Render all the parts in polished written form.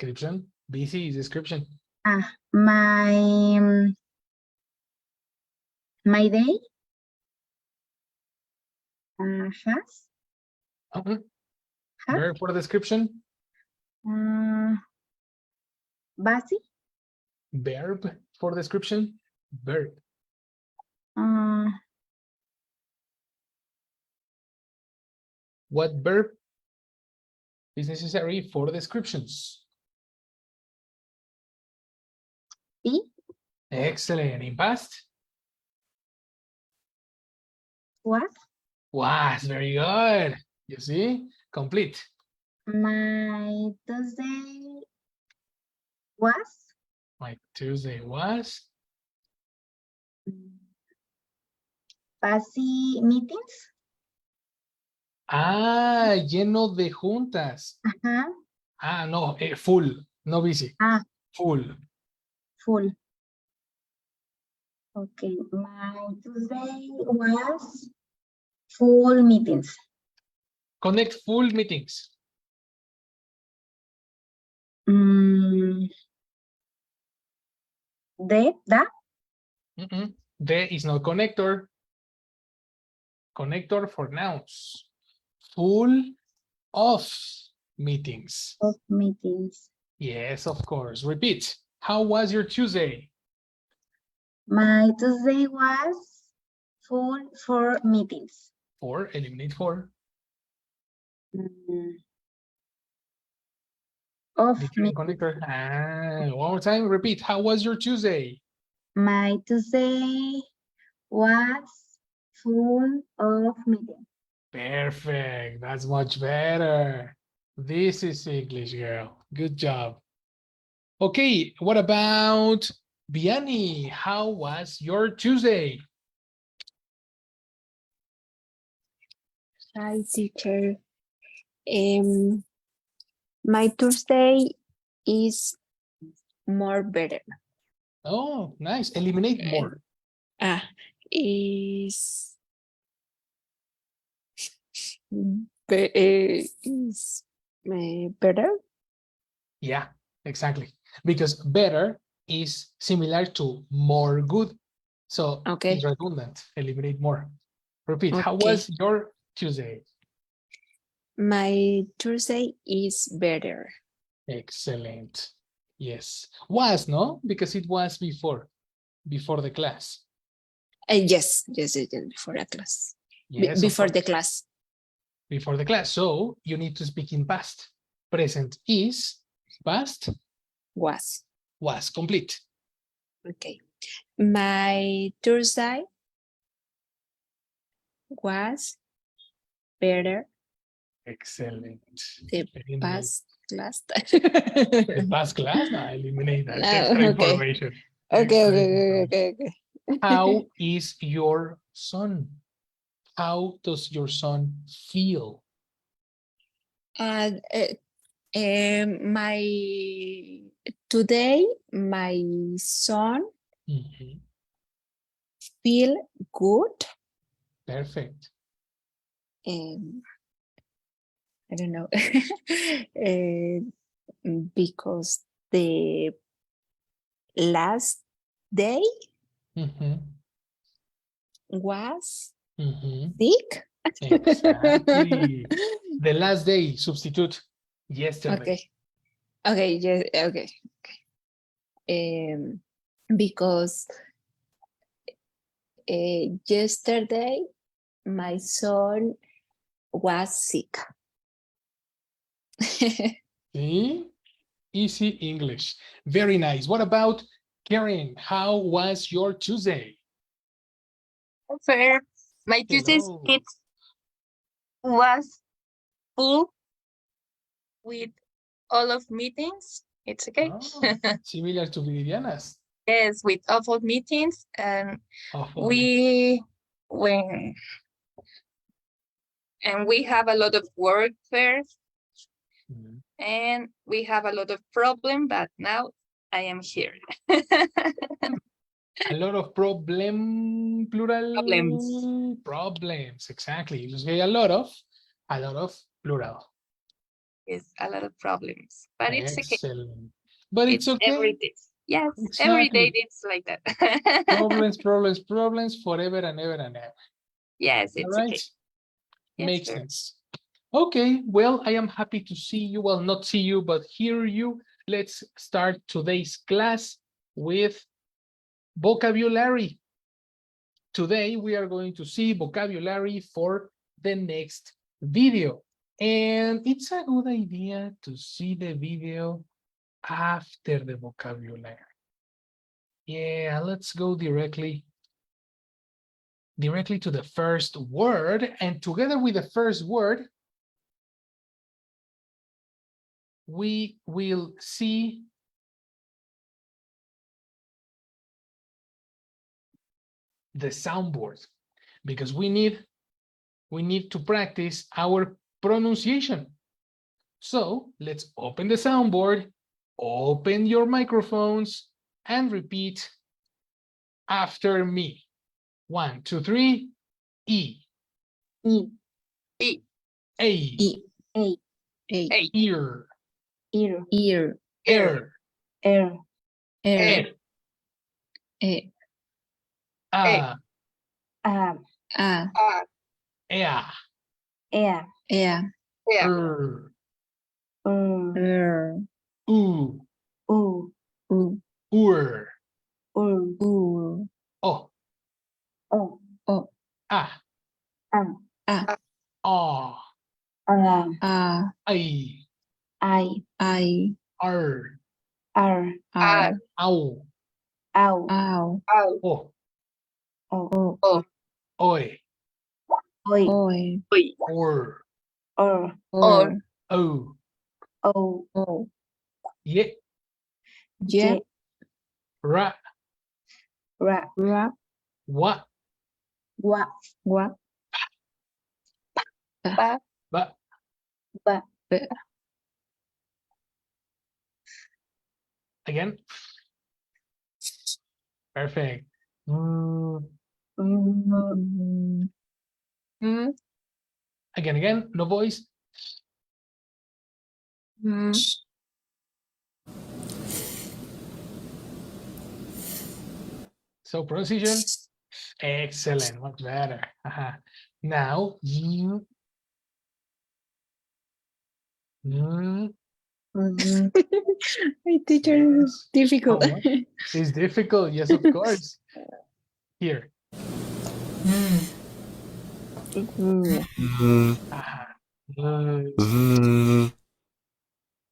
Description. Busy is description. My day has Verb for description. busy. Verb for description. Verb. What verb is necessary for descriptions? Be. Excellent. In past? Was. Very good. You see? Complete. My Tuesday was. My Tuesday was. Busy meetings. Lleno de juntas. No, full, no busy. Full. Full. Okay, my Tuesday was full meetings. Connect full meetings. The. The is not connector. Connector for nouns. Full of meetings. Of meetings. Yes, of course. Repeat. How was your Tuesday? My Tuesday was full for meetings. Four, eliminate four. Of Different connector. One more time. Repeat. How was your Tuesday? My Tuesday was full of meetings. Perfect. That's much better. This is English, girl. Good job. Okay, what about Vianney? How was your Tuesday? Hi, teacher. My Tuesday is more better. Oh, nice. Eliminate more. Is better? Yeah, exactly. Because better is similar to more good. So it's redundant. Eliminate more. Repeat. How was your Tuesday? My Tuesday is better. Excellent. Yes. Was, no? Because it was before the class. Yes, before the class. Yes, before the class. Before the class. So you need to speak in past. Present is, past was. Was complete. Okay. My Thursday was better. Excellent. The past class. The past class? No, eliminate that. Extra information. Okay. How is your son? How does your son feel? Today my son feel good. Perfect. I don't know. Because the last day was sick. Exactly. The last day, substitute yesterday. Okay. Because yesterday my son was sick. See? Easy English. Very nice. What about Karen? How was your Tuesday? Fair. My Tuesday was full with all of meetings. It's okay. Similar to Viviana's. Yes, with awful meetings, and we have a lot of work first, and we have a lot of problems, but now I am here. A lot of plural. Problems. Problems, exactly. You say a lot of plural. It's a lot of problems, but it's okay. Excellent. But it's okay. Every day. Yes, every day Exactly. it's like that. Problems forever and ever and ever. Yes, All it's right. okay. Yes, Makes sir. sense. Okay, well, I am happy to see you. Well, not see you, but hear you. Let's start today's class with vocabulary. Today, we are going to see vocabulary for the next video. And it's a good idea to see the video after the vocabulary. Yeah, let's go directly to the first word. And together with the first word, we will see the soundboard because we need to practice our pronunciation. So let's open the soundboard, open your microphones, and repeat after me. 1, 2, 3. E. E. E. A. E. A. A. Ear. Ear. Ear. Air. Air. Air. E. A. A. A. Ea. Air. Air. Yeah. Er. U. U. U. Ur. U. U. O. O. O. A. A. A. A. A. I. I. R. R. R. Ow. Ow. Ow. O. O. O. Oi. Oi. Oi. Or. Or. Or. O. O. O. Ye. Ye. Ra. Ra. Ra. Wa. Wa. Wa. Ba. Ba. Ba. Ba. Again. Perfect. Mm. Mm. Again. No voice. So pronunciation. Excellent. Much better. Now. My teacher is difficult. How much? It's difficult. Yes, of course. Here.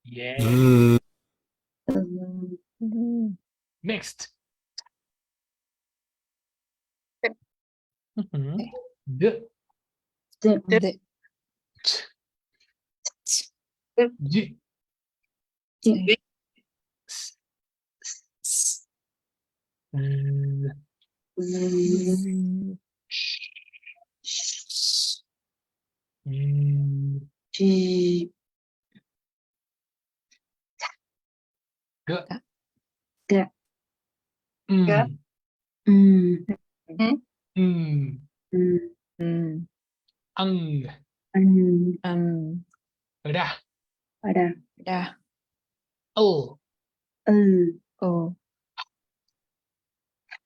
Yeah. Next. D. The. G. G. G. G. G. G. Ang. Ra. Ra. Ra. O. O.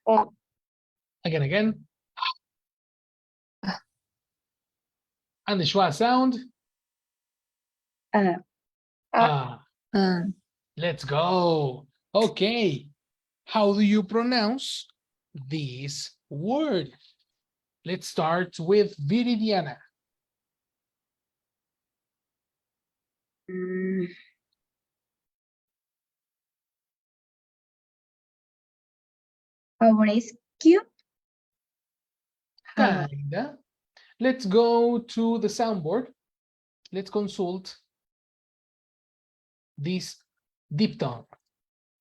O. Again. And the schwa sound. Let's go. Okay. How do you pronounce this word? Let's start with Viridiana. Rescue. Kinda. Let's go to the soundboard. Let's consult this diphthong.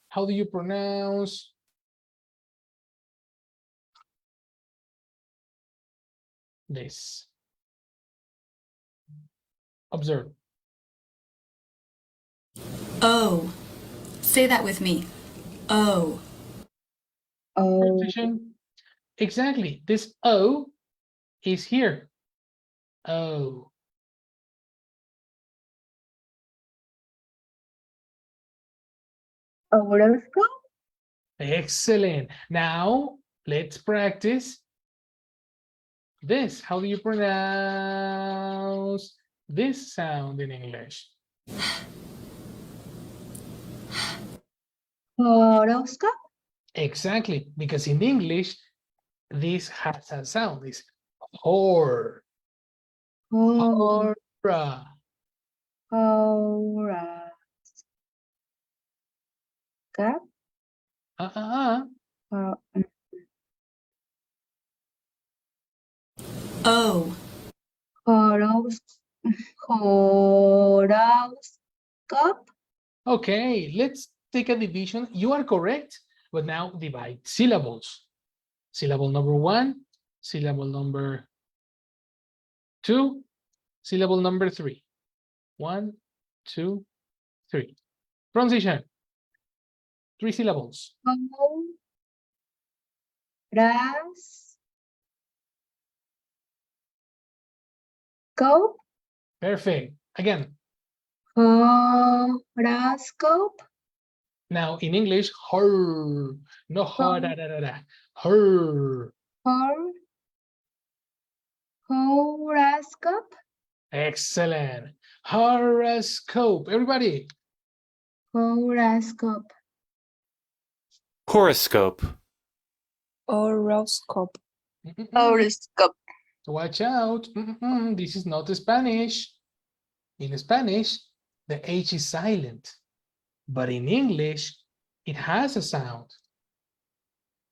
How do you pronounce this? Observe. Oh. Say that with me. Oh. O. Repetition. Exactly. This O is here. Oh. Horoscope. Excellent. Now, let's practice this. How do you pronounce this sound in English? Horoscope. Exactly, because in English, this has a sound. It's hor, Hor- hora. Horoscope. Uh-uh. Hor- O. Horoscope. Okay, let's take a division. You are correct, but now divide syllables. Syllable number 1, syllable number 2, syllable number 3. 1, 2, 3. Pronunciation. 3 syllables. Horoscope. Perfect. Again, Horoscope. now in English, her, no ha da da da da. Her. Horoscope. Excellent. Horoscope. Everybody. Horoscope. Horoscope. Horoscope. Horoscope. Watch out. This is not Spanish. In Spanish, the H is silent. But in English, it has a sound.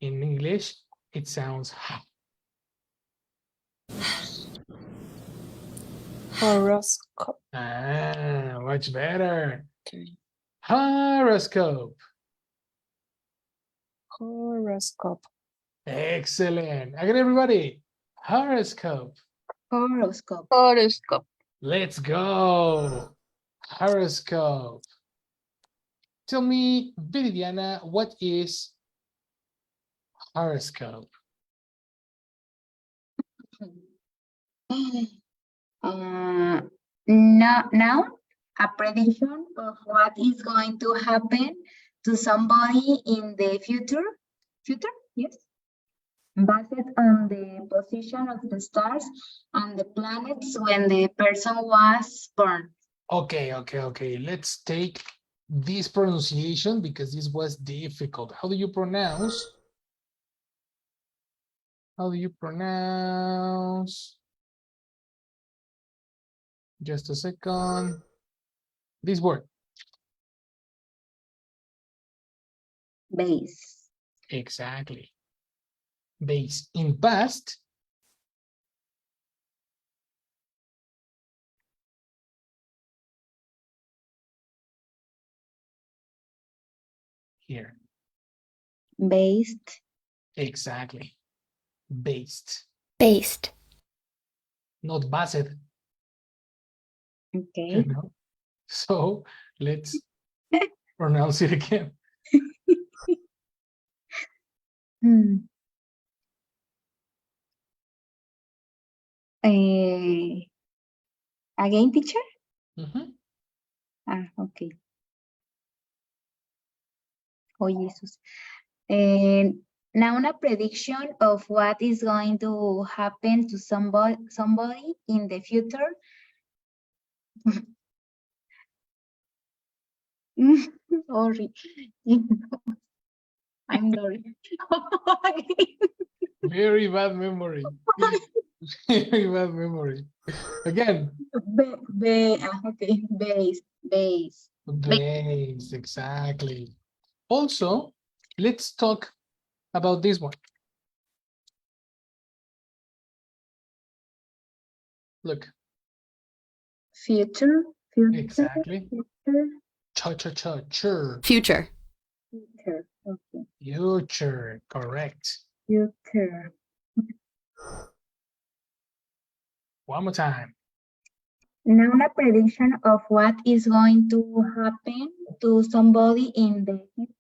In English, it sounds ha. Horoscope. Ah, much better. Okay. Horoscope. Horoscope. Excellent. Again, everybody. Horoscope. Horoscope. Horoscope. Let's go. Horoscope. Tell me, Viridiana, what is horoscope? Now, a prediction of what is going to happen to somebody in the future. Future, yes. Based on the position of the stars and the planets when the person was born. Okay. Let's take this pronunciation because this was difficult. How do you pronounce? Just a second. This word. Base. Exactly. Base. In past. Here. Based. Exactly. Based. Based. Not based. Okay. No? So let's pronounce it again. Again, teacher? Mhm. Okay. Oh, Jesus. Now a prediction of what is going to happen to somebody in the future. Sorry. I'm sorry. Very bad memory. Very bad memory. Again. Okay, base. Base, exactly. Also, let's talk about this one. Look. Future. Exactly. Future. Cha-cha-cha-chur. Future. Future. Okay. Future, correct. Future. One more time. Now a prediction of what is going to happen to somebody in the future.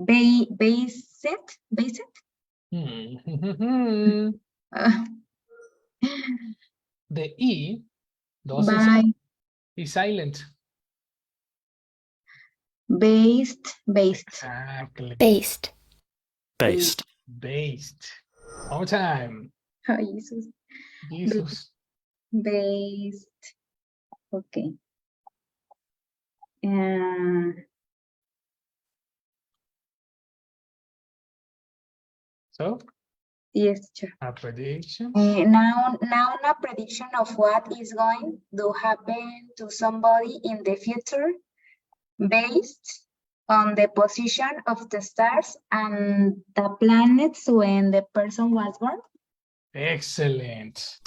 Base it. The E doesn't By sound. is silent. Based. Exactly. Based. Based. Based. One more time. Oh, Jesus. Jesus. Based. Okay. So, Yes, sure. a prediction. Now a prediction of what is going to happen to somebody in the future based on the position of the stars and the planets when the person was born. Excellent.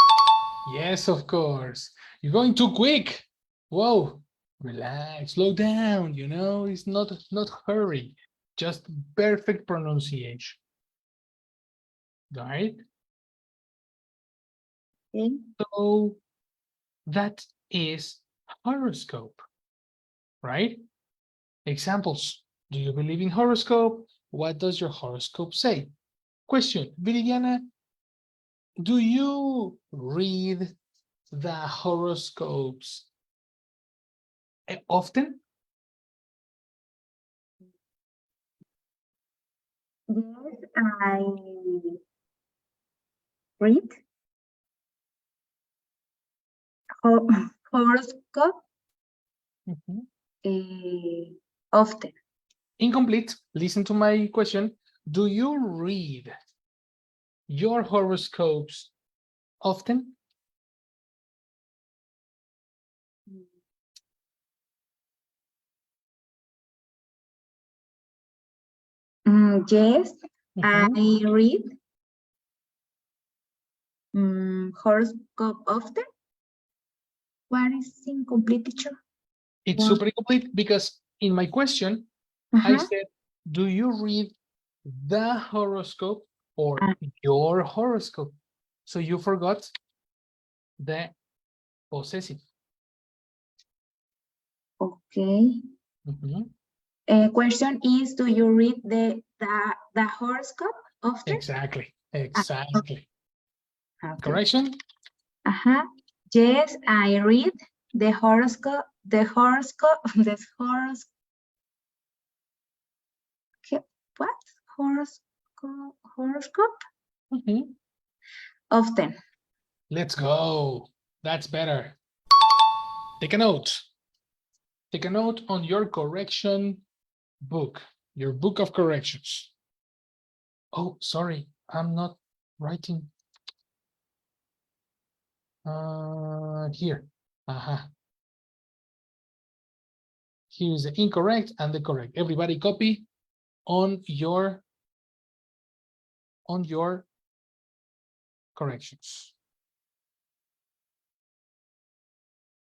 Yes, of course. You're going too quick. Whoa. Relax, slow down, you know, it's not hurry, just perfect pronunciation. Right? Okay. So that is horoscope, right? Examples. Do you believe in horoscope? What does your horoscope say? Question, Viridiana, do you read the horoscopes often? Yes, I read horoscope often. Incomplete. Listen to my question. Do you read your horoscopes often? Yes, I read horoscope often. What is incomplete, teacher? It's super incomplete because in my question, I said, do you read the horoscope or your horoscope? So you forgot the possessive. Okay. Question is, do you read the horoscope often? Exactly. Okay. Correction? Yes, I read the horoscope. What? Horoscope? Often. Let's go. That's better. Take a note. Take a note on your correction book, your book of corrections. Oh, sorry, I'm not writing. Here. Here's the incorrect and the correct. Everybody copy on your corrections.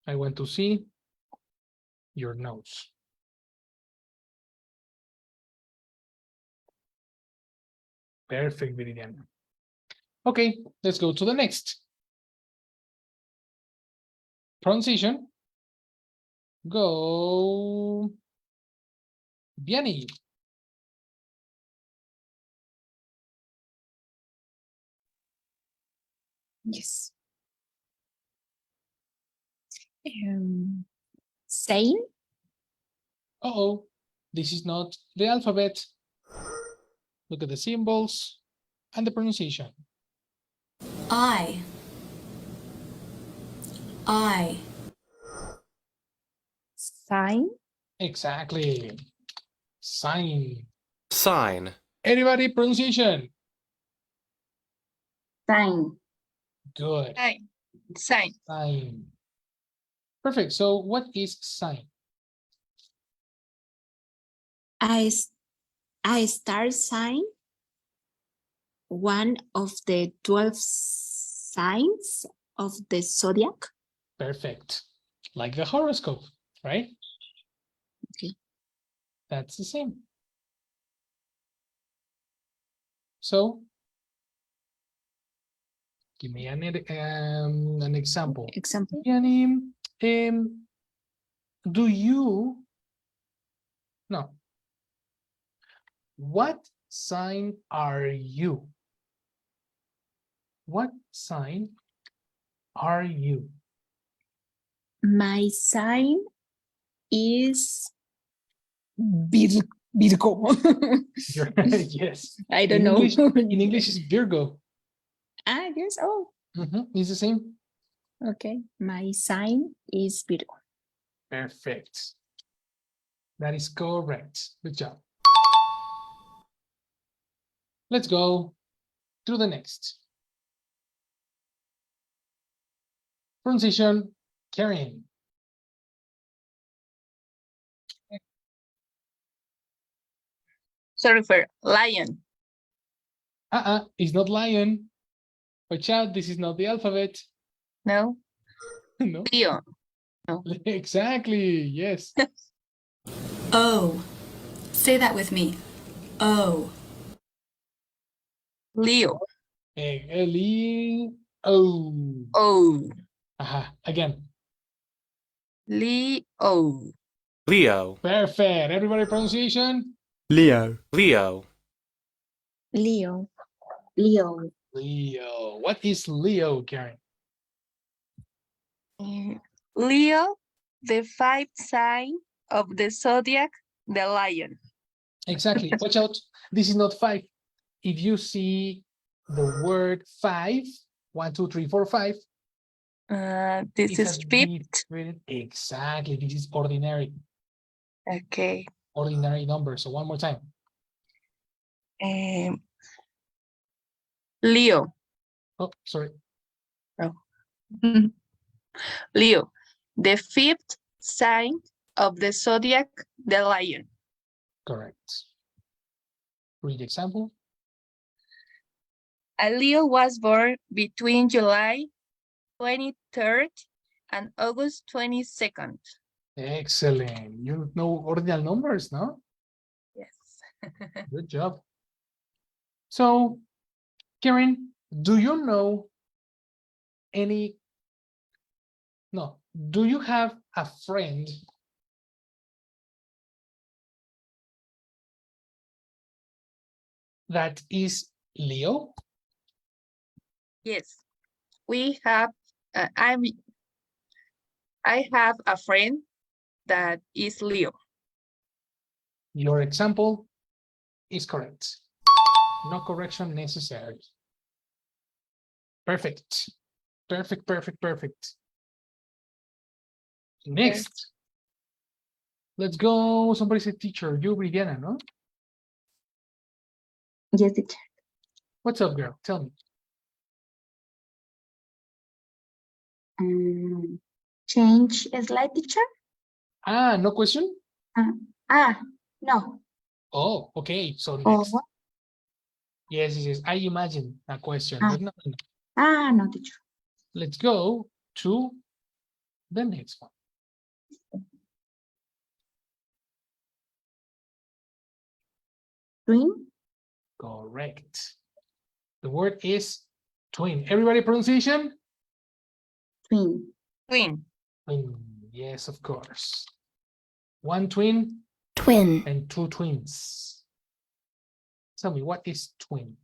I want to see your notes. Perfect, Viridiana. Okay, let's go to the next. Pronunciation. Go. Vianney. Yes. Saying. Uh-oh, this is not the alphabet. Look at the symbols and the pronunciation. I. Sign. Exactly. Sign. Sign. Everybody, pronunciation. Sign. Good. Sign. Sign. Perfect. So what is sign? I star sign, one of the 12 signs of the zodiac. Perfect. Like the horoscope, right? Okay. That's the same. So give me an example. Example. Yani, do you no? What sign are you? What sign are you? My sign is Virgo. Yes. I don't In know. English, in English is Virgo. Ah, yes. Oh, It's the same. okay. My sign is Virgo. Perfect. That is correct. Good job. Let's go to the next. Pronunciation, Karen. Sorry for lion. It's not lion. Watch out, this is not the alphabet. No. No. Leo. Exactly, yes. O. Say that with me. O. Leo. Leo. O. Again. Leo. Leo. Perfect. Everybody pronunciation? Leo. Leo. Leo. Leo. Leo. What is Leo, Karen? Leo, the 5th sign of the zodiac, the lion. Exactly. Watch out. This is not 5. If you see the word 5, 1, 2, 3, 4, 5. This is 5th. Exactly. This is ordinary. Okay. Ordinary number. So one more time. Leo. Oh, sorry. Leo, the 5th sign of the zodiac, the lion. Correct. Read the example. A Leo was born between July 23rd and August 22nd. Excellent. You know ordinal numbers, no? Yes. Good job. So, Karen, do you know any? No. Do you have a friend that is Leo? Yes. We have, I have a friend that is Leo. Your example is correct. No correction necessary. Perfect. Perfect, perfect, perfect. Next. Let's go. Somebody said teacher. You, Viviana, no? Yes, teacher. What's up, girl? Tell me. Change slide, teacher? No question? No. Oh, okay. So Oh, next. Yes, yes, yes. I imagine a question, but no. no, teacher. Let's go to the next one. Twin? Correct. The word is twin. Everybody pronunciation? Twin. Twin. Twin. Yes, of course. One twin Twin. and two twins. Tell me, what is twin?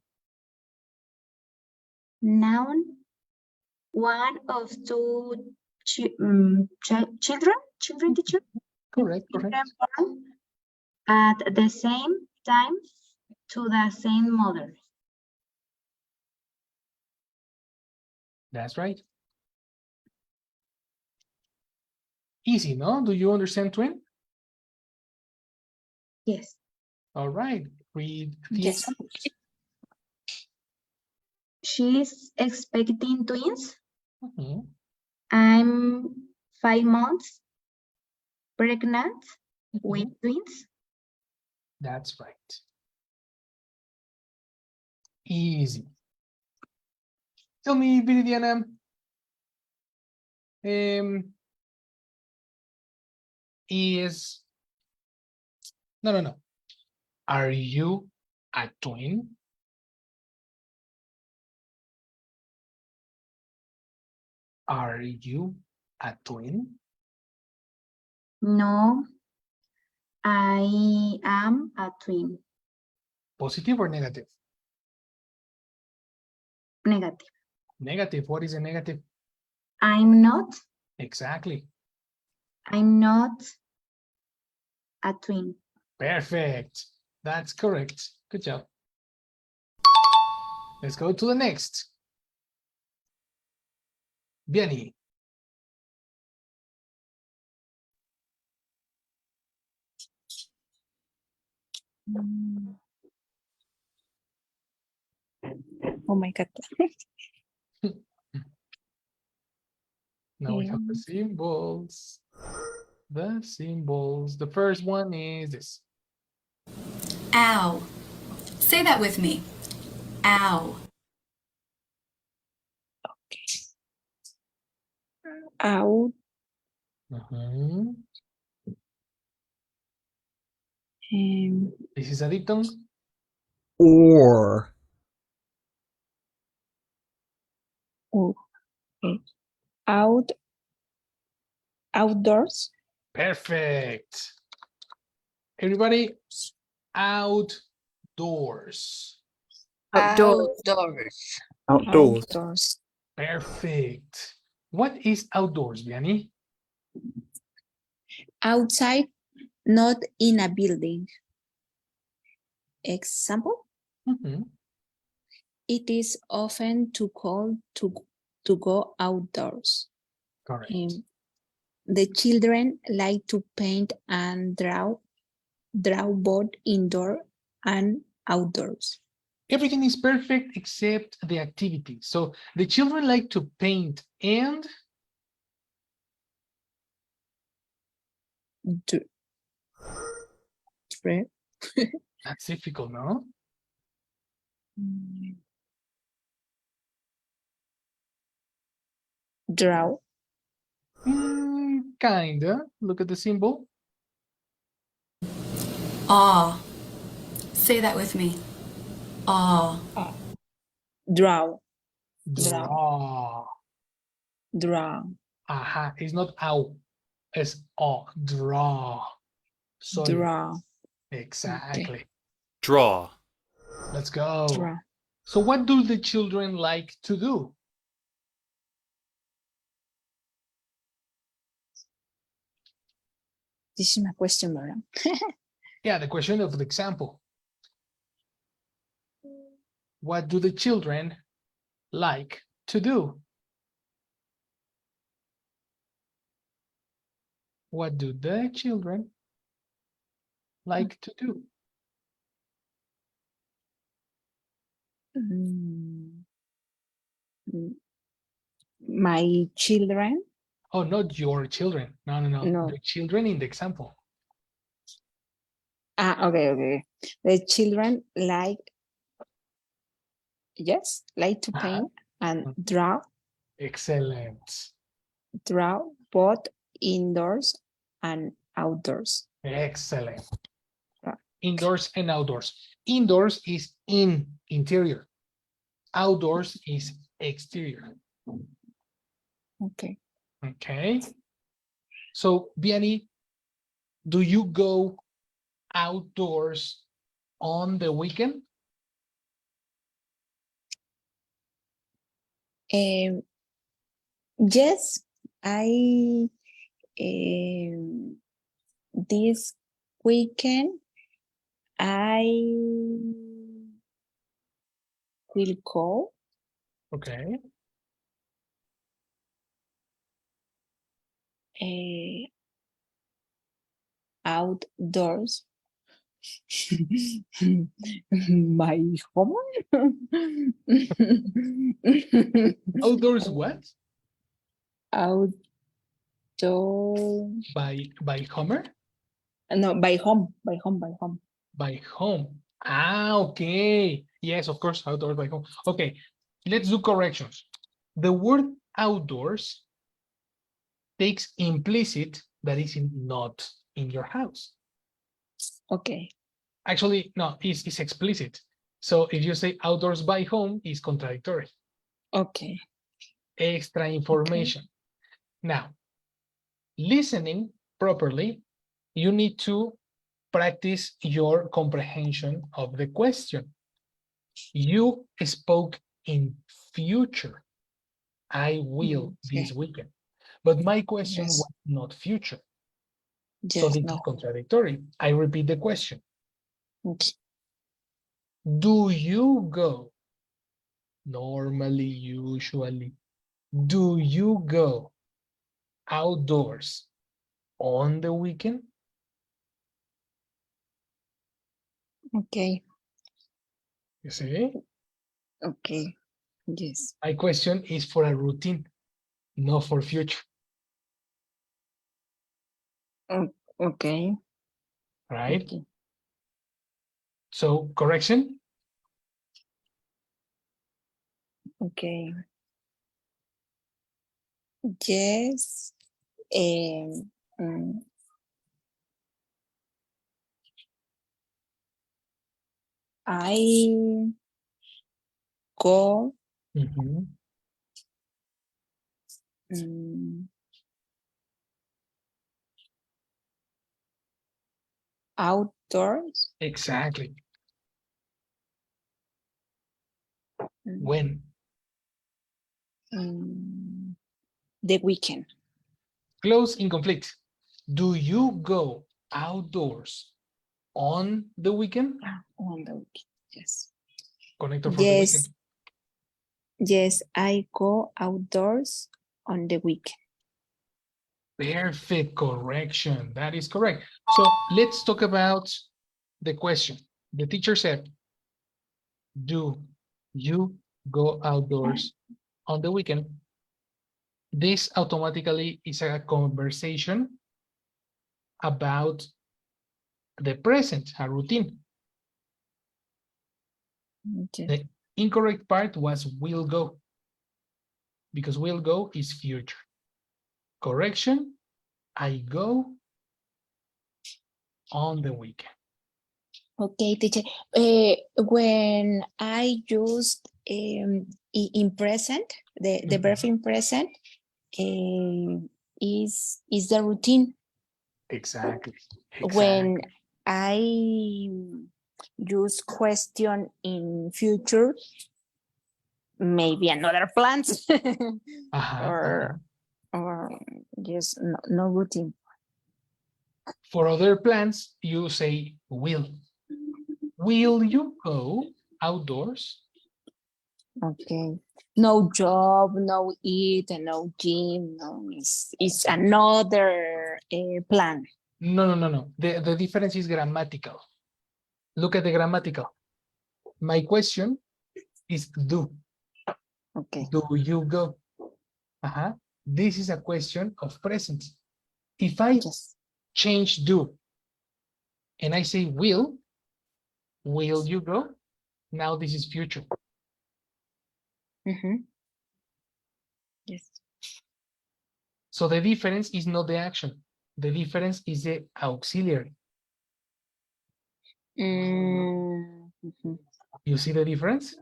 Noun. One of two children, teacher? Correct, correct. Children born at the same time to the same mother. That's right. Easy, no? Do you understand twin? Yes. All right. Read the Yes. examples. She's expecting twins. Mhm. I'm 5 months pregnant with Mhm. twins. That's right. Easy. Tell me, Viridiana. No. Are you a twin? Are you a twin? No, I am a twin. Positive or negative? Negative. Negative. What is a negative? I'm not. Exactly. I'm not a twin. Perfect. That's correct. Good job. Let's go to the next. Vianney. Oh my God. Now we have the symbols. The symbols. The first one is this. Ow. Say that with me. Ow. Out. Mhm. Um, This is a dictum. Or. oh, okay. Out. Outdoors. Perfect. Everybody, outdoors. Outdoors. Outdoors. Outdoors. Outdoors. Perfect. What is outdoors, Vianney? Outside, not in a building. Example, Mhm. it is often too cold to go outdoors. Correct. The children like to paint and draw both indoor and outdoors. Everything is perfect except the activity. So the children like to paint and Dr- dra- that's difficult, no? Draw. Kinda. Look at the symbol. Aw. Say that with me. Aw. Draw. Draw. Draw. Aha. It's not ow. It's oh. Draw. Sorry. Draw. Exactly. Draw. Let's go. Draw. So what do the children like to do? This is my question, ¿verdad? Yeah, the question of the example. What do the children like to do? What do the children like to do? Mm. My children. Oh, not your children. No, no, no. No. The children in the example. Okay. The children like to Uh-huh. paint and draw Excellent. both indoors and outdoors. Excellent. Right. Indoors and outdoors. Indoors is interior. Outdoors is exterior. Okay. Okay. So, Vianney, do you go outdoors on the weekend? Yes, I this weekend I will go Okay. outdoors. My home. Outdoors what? Outdoor. By Homer? No, by home. By home. Ah, okay. Yes, of course, outdoors by home. Okay, let's do corrections. The word outdoors takes implicit that is not in your house. Okay. Actually, no, it's explicit. So if you say outdoors by home, it's contradictory. Okay. Extra information. Okay. Now, listening properly, you need to practice your comprehension of the question. You spoke in future. I will this weekend. But my question was not future. So Yes, this is no. contradictory. I repeat the question. Okay. Do you go? Normally, usually. Do you go outdoors on the weekend? Okay. You see? Okay. Yes. My question is for a routine, not for future, Okay. right? Okay. So correction, Okay. Yes. Mm, I go Mhm. mm, outdoors. Exactly. Mm, When? the weekend. Close, incomplete. Do you go outdoors on the weekend? On the weekend. Yes. Connector for the weekend. Yes. Yes, I go outdoors on the weekend. Perfect correction. That is correct. So let's talk about the question. The teacher said, do you go outdoors on the weekend? This automatically is a conversation about the present, a routine. Okay. The incorrect part was will go, because will go is future. Correction, I go on the weekend. Okay, teacher. When I used in present, the verb in present is the routine. Exactly. When I use question in future, maybe another plans or just no routine. For other plans, you say will. Will you go outdoors? Okay. No job, no eat, and no gym. No, it's another plan. No. The difference is grammatical. Look at the grammatical. My question is do. Okay. Do you go? This is a question of present. If I Yes. change do and I say will you go? Now this is future. Yes. So the difference is not the action. The difference is the auxiliary. You see the difference?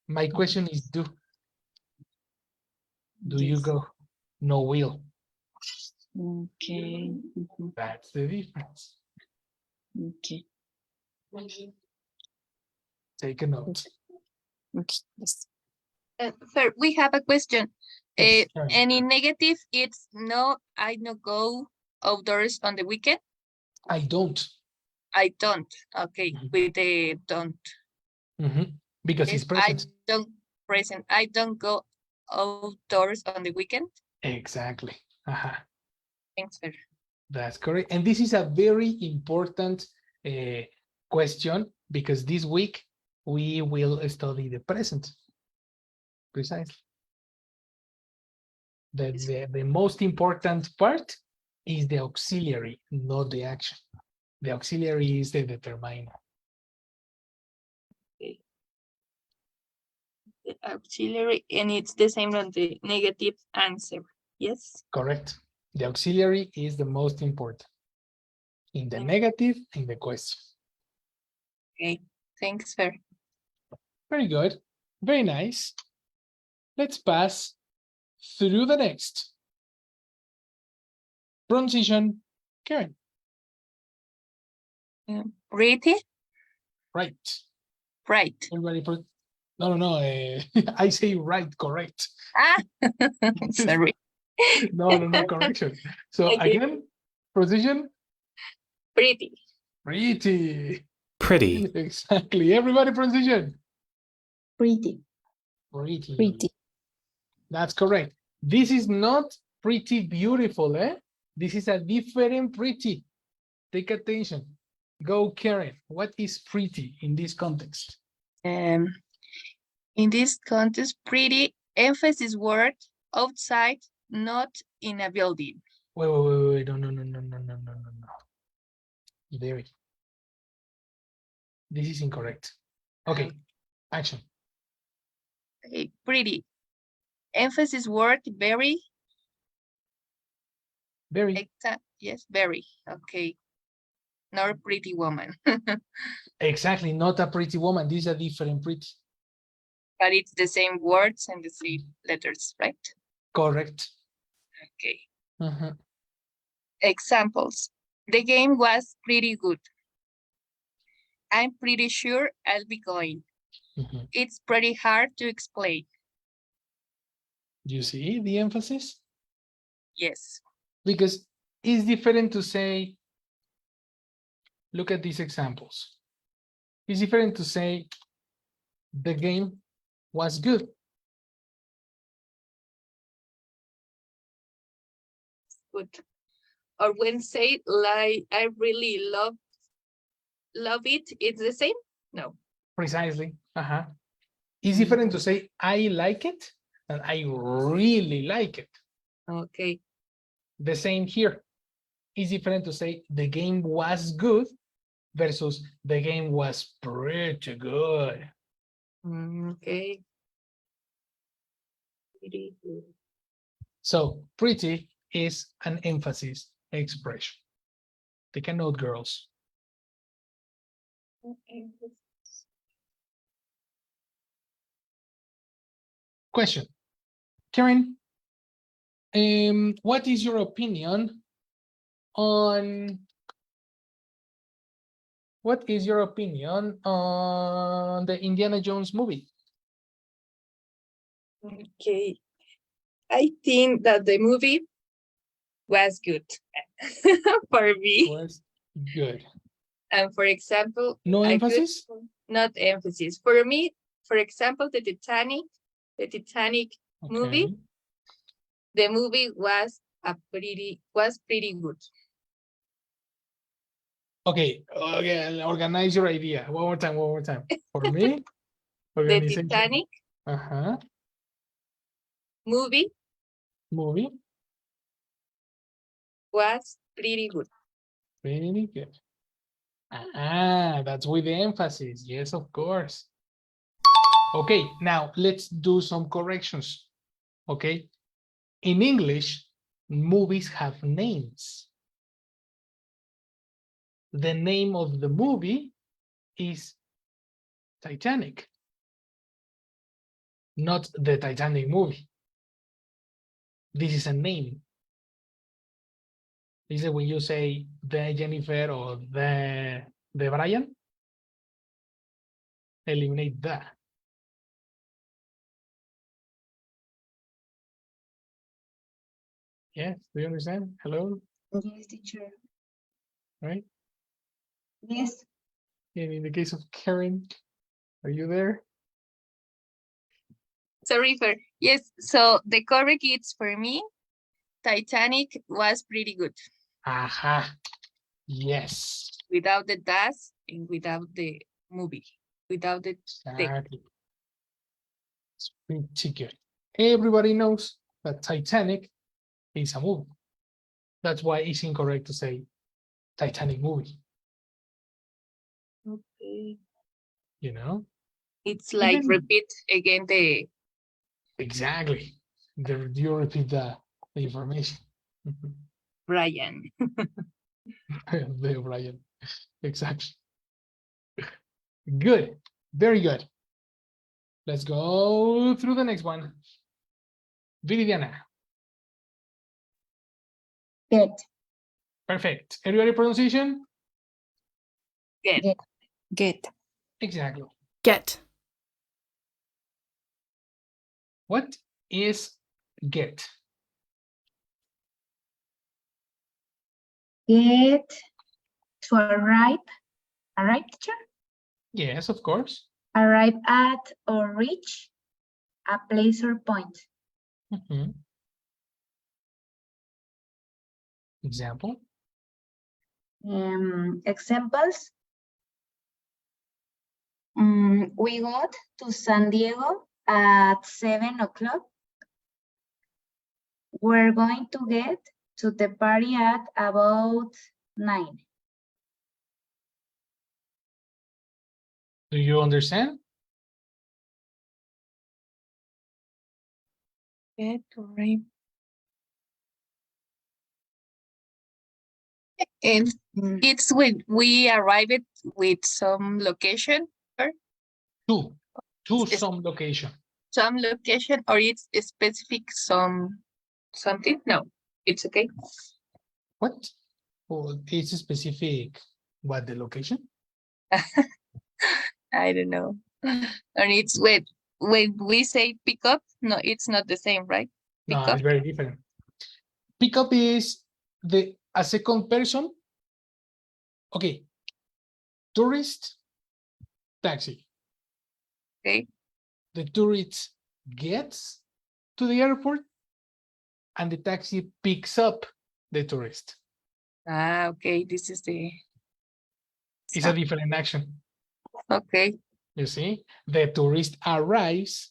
My question is do. Do you go? No will. Okay. That's the difference. Okay. Take a note. Okay. Yes. Sir, we have a question. Yes, Karen. Any negative, it's no, I no go outdoors on the weekend. I don't. I don't. Okay, with the don't. Because it's present. I don't go outdoors on the weekend. Exactly. Thanks, sir. That's correct. And this is a very important question because this week we will study the present. Precisely. The most important part is the auxiliary, not the action. The auxiliary is the determiner. Okay. The auxiliary, and it's the same on the negative answer. Yes. Correct. The auxiliary is the most important. In the negative, in the question. Okay. Thanks, sir. Very good. Very nice. Let's pass through the next. Pronunciation, Karen. Read it. Right. Right. Everybody no. I say right, correct. Sorry. No, correction. So Okay. again, position, Pretty. pretty. Pretty. Exactly. Everybody position. Pretty. Pretty. Pretty. That's correct. This is not pretty beautiful, eh? This is a different pretty. Take attention. Go, Karen. What is pretty in this context? In this context, pretty emphasis word outside, not in a building. Wait. No. Very. This is incorrect. Okay, action. Okay, pretty. Emphasis word very. Very. Yes, very. Okay. Not a pretty woman. Exactly, not a pretty woman. This is a different pretty. But it's the same words and the same letters, right? Correct. Okay. Mhm. Examples. The game was pretty good. I'm pretty sure I'll be going. Mhm. It's pretty hard to explain. You see the emphasis? Yes. Because it's different to say, look at these examples. It's different to say the game was good. Good. Or when say like I really love it, it's the same? No. Precisely. It's different to say I like it and I really like it. Okay. The same here. It's different to say the game was good versus the game was pretty good. Okay. Pretty good. So pretty is an emphasis expression. Take a note, girls. Okay. Question. Karen, what is your opinion on the Indiana Jones movie? Okay. I think that the movie was good for me. Was good. And for example, No emphasis? Not emphasis. For me, for example, the Titanic movie, Okay. the movie was pretty good. Okay, organize your idea. One more time. For me, The organization. Titanic movie was pretty good. Very good. That's with the emphasis. Yes, of course. Okay, now let's do some corrections. Okay, in English, movies have names. The name of the movie is Titanic, not the Titanic movie. This is a name. This is when you say the Jennifer or the Brian, eliminate that. Yes, do you understand? Hello? Yes, teacher. Right? Yes. And in the case of Karen, are you there? Sorry for, yes, so the correct is for me, Titanic was pretty good. Aha. Yes. Without the dash and without the movie. Without the Exactly. It's pretty good. Everybody knows that Titanic is a movie. That's why it's incorrect to say Titanic movie. Okay. You know? It's like Even- repeat again the Exactly. You repeat the information. Brian. The Brian. Exactly. Good. Very good. Let's go through the next one. Viridiana. Get. Perfect. Everybody pronunciation? Get. Get. Exactly. Get. What is get? Get to arrive, teacher? Yes, of course. Arrive at or reach a place or point. Mhm. Example. Examples. We got to San Diego at 7 o'clock. We're going to get to the party at about 9. Do you understand? Get to arrive. And it's when we arrived with some location, To It's- some location. or it's a specific something? No, it's okay. What? Or it's specific, what, the location? I don't know. And it's when we say pick up, no, it's not the same, right? No, Pick up. it's very different. Pickup is a second person. Okay. Tourist, taxi. Okay. The tourist gets to the airport and the taxi picks up the tourist. Okay, this is the It's a different action. okay. You see, the tourist arrives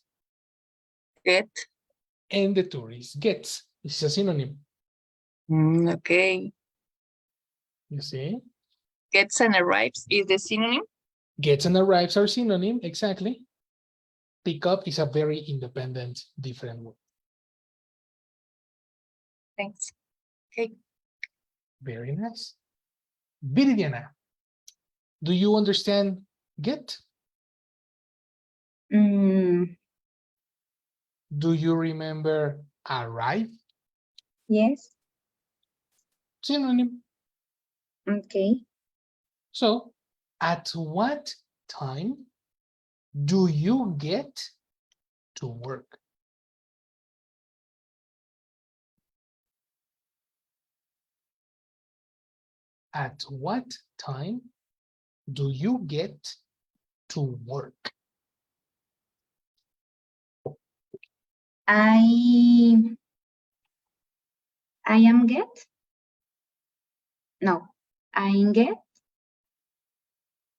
Get. and the tourist gets. It's a synonym. Okay. You see, Gets and arrives is the synonym. gets and arrives are synonym, exactly. Pick up is a very independent, different word. Thanks. Okay. Very nice. Viridiana, do you understand get? Mm, Do you remember arrive? yes. Synonym. Okay. So, at what time do you get to work? At what time do you get to work? I am get? No. I get?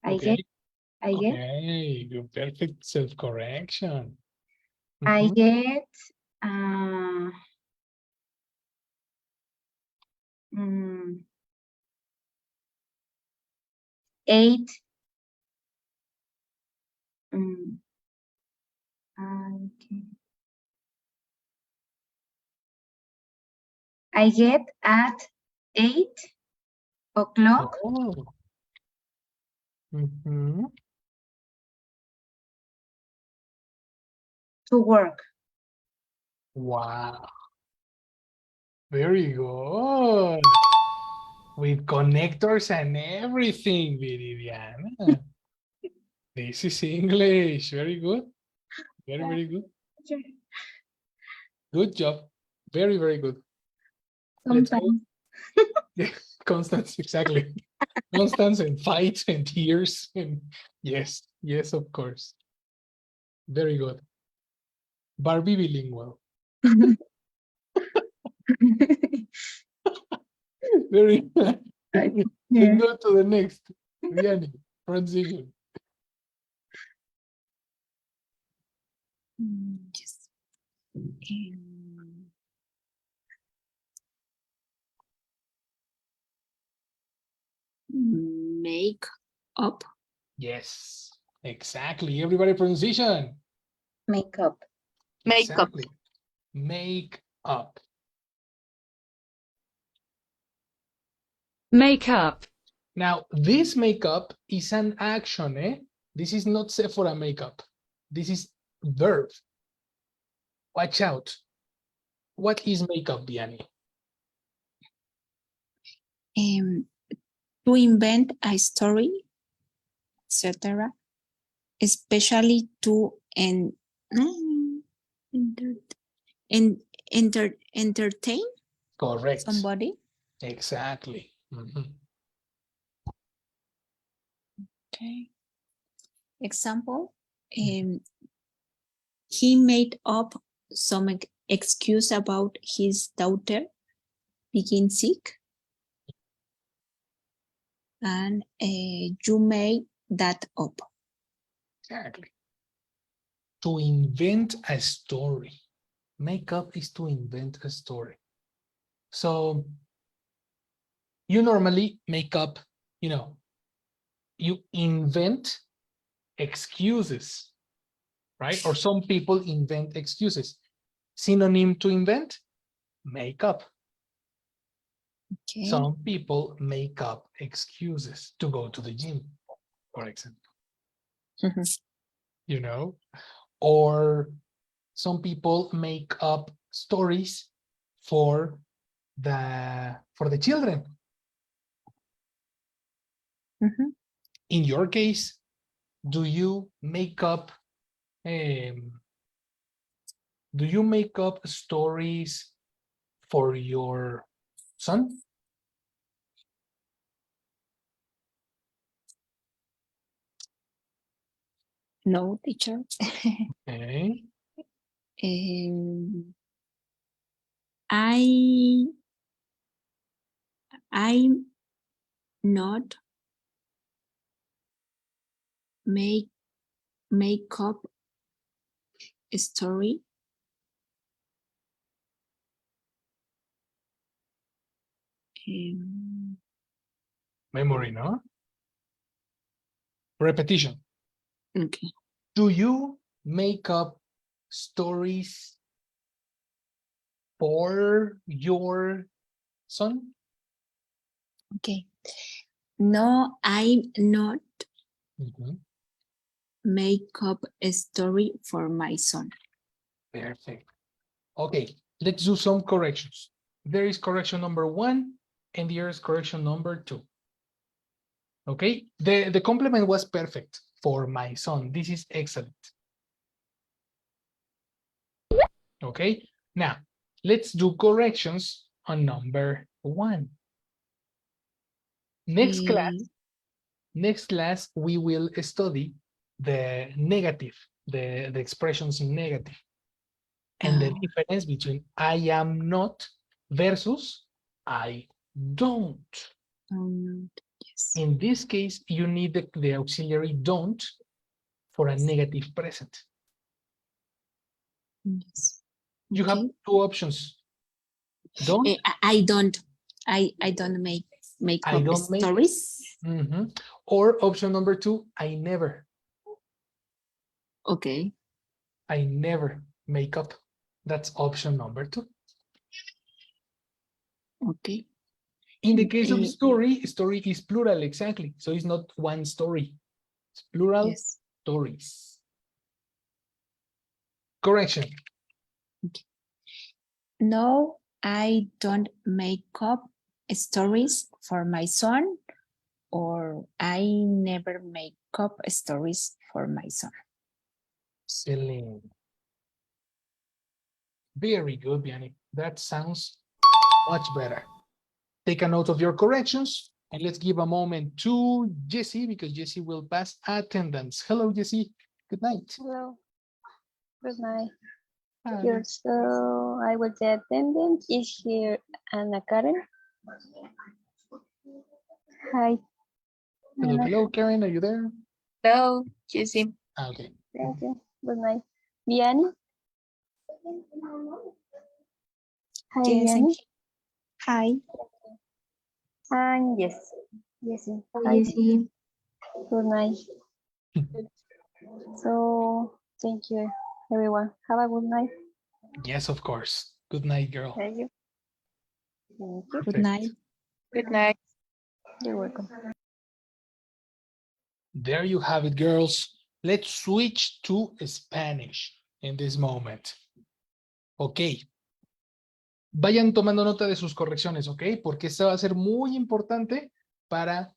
I get? I get? Okay, good, perfect self-correction. I Mhm. get 8. I get at 8 o'clock Oh. Mhm. to work. Wow. Very good. With connectors and everything, Viridiana. This is English. Very good. Very, very good. Good job. Very, very good. Let's go. Sometimes. Constance, exactly. Constance and fights and tears. And yes, yes, of course. Very good. Barbie bilingual. Very nice. Right. Let's go to the next. Vianney, transition. Yes. Make up. Yes, exactly. Everybody transition. Makeup. Makeup. Exactly. Make up. Makeup. Now, this makeup is an action, eh? This is not Sephora makeup. This is verb. Watch out. What is makeup, Vianney? To invent a story, etc., especially to entertain Correct. somebody. Exactly. Mhm. Okay. Example, he made up some excuse about his daughter being sick, and you made that up. Exactly. To invent a story. Make up is to invent a story. So you normally make up, you know, you invent excuses, right? Or some people invent excuses. Synonym to invent, make up. Okay. Some people make up excuses to go to the gym, for example. You know, or some people make up stories for the children. Mhm. In your case, do you make up stories for your son? No, teacher. Okay. I'm not make up a story. Memory, no? Repetition. Okay. Do you make up stories for your son? Okay. No, I'm not Mhm. make up a story for my son. Perfect. Okay, let's do some corrections. There is correction number 1 and there is correction number 2. Okay, the complement was perfect for my son. This is excellent. Okay, now let's do corrections on number 1. Next class, we will study the negative, the expressions in negative, and the difference between I am not versus I don't. Yes. In this case, you need the auxiliary don't for a negative present. Yes. You have Okay. 2 options. Don't, I don't make I up don't make. stories. Or option number 2, I never. Okay. I never make up. That's option number 2. Okay. In the case of story is plural, exactly. So it's not one story. It's plural Yes. stories. Correction. No, I don't make up stories for my son, or I never make up stories for my son. Celine. Very good, Vianney. That sounds much better. Take a note of your corrections and let's give a moment to Jessie because Jessie will pass attendance. Hello, Jessie. Good night. Hello. Good night. Hi. Here, so I will say attendance is here Anna Karen. Hi. Hello, Anna. hello, Karen. Are you there? Hello, Jesse. Okay. Thank you. Good night. Vianney. Hi, Yes, Vianney. Hi. And yes. Yes. Hi, Jessie. Good night. So thank you, everyone. Have a good night. Yes, of course. Good night, girl. Thank you. Thank you. Good Perfect. night. Good night. You're welcome. There you have it, girls. Let's switch to Spanish in this moment. Ok. Vayan tomando nota de sus correcciones, ¿ok? Porque esto va a ser muy importante para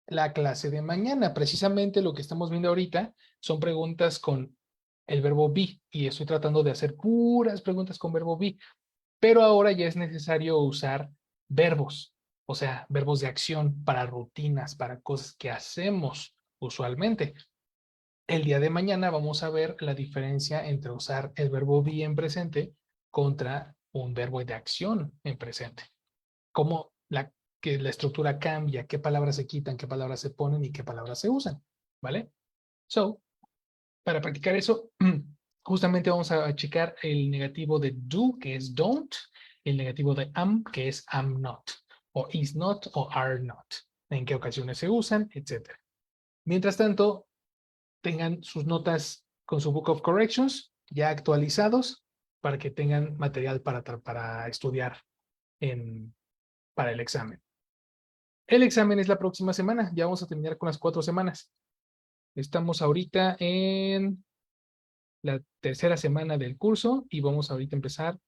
la clase de mañana. Precisamente lo que estamos viendo ahorita son preguntas con el verbo be y estoy tratando de hacer puras preguntas con verbo be, pero ahora ya es necesario usar verbos. O sea, verbos de acción para rutinas, para cosas que hacemos usualmente. El día de mañana vamos a ver la diferencia entre usar el verbo be en presente contra un verbo de acción en presente. Cómo que la estructura cambia, qué palabras se quitan, qué palabras se ponen y qué palabras se usan, ¿vale? So, para practicar eso, justamente vamos a checar el negativo de do, que es don't, el negativo de am, que es am not, o is not, o are not, en qué ocasiones se usan, etc. Mientras tanto, tengan sus notas con su Book of Corrections ya actualizados para que tengan material para estudiar para el examen. El examen es la próxima semana, ya vamos a terminar con las 4 semanas. Estamos ahorita en la tercera semana del curso y vamos ahorita a empezar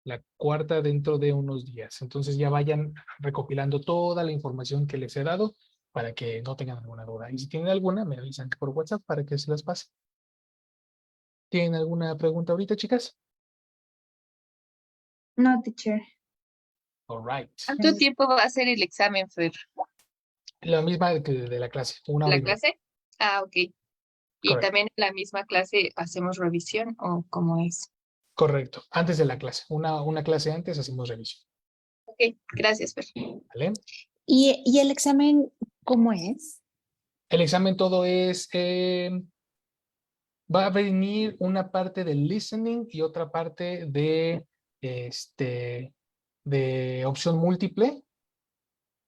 la cuarta dentro de unos días. Entonces ya vayan recopilando toda la información que les he dado para que no tengan alguna duda. Y si tienen alguna, me avisan por WhatsApp para que se las pase. ¿Tienen alguna pregunta ahorita, chicas? No, teacher. All right. ¿Cuánto tiempo va a ser el examen, Fer? La misma que de la clase, 1 hora ¿La y media. clase? Ah, ok. ¿Y Correcto. también en la misma clase hacemos revisión o cómo es? Correcto, antes de la clase. Una clase antes hacemos revisión. Ok, gracias, Fer. ¿Vale? ¿Y el examen cómo es? El examen todo es... va a venir una parte del listening y otra parte de opción múltiple.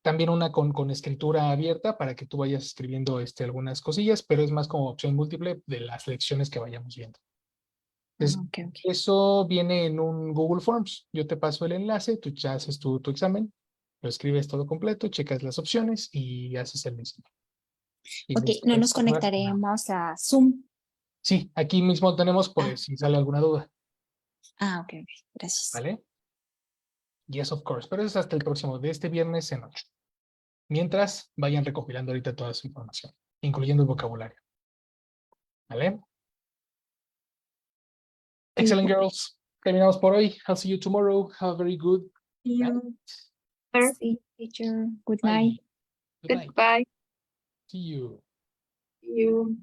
También una con escritura abierta para que tú vayas escribiendo algunas cosillas, pero es más como opción múltiple de las lecciones que vayamos viendo. Entonces, Ok. eso viene en un Google Forms. Yo te paso el enlace, tú ya haces tu examen, lo escribes todo completo, checas las opciones y haces el mismo. Y Ok, listo. no nos conectaremos a Zoom. Sí, aquí mismo tenemos por Ah. si sale alguna duda, Ok, gracias. ¿vale? Yes, of course, pero eso es hasta el próximo, de este viernes en 8. Mientras, vayan recopilando ahorita toda su información, incluyendo el vocabulario. ¿Vale? Excellent, girls. Terminamos por hoy. I'll see you tomorrow. Have a very good night. Fer, Sí, teacher. Good Bye. night. Good night. goodbye. See you. See you.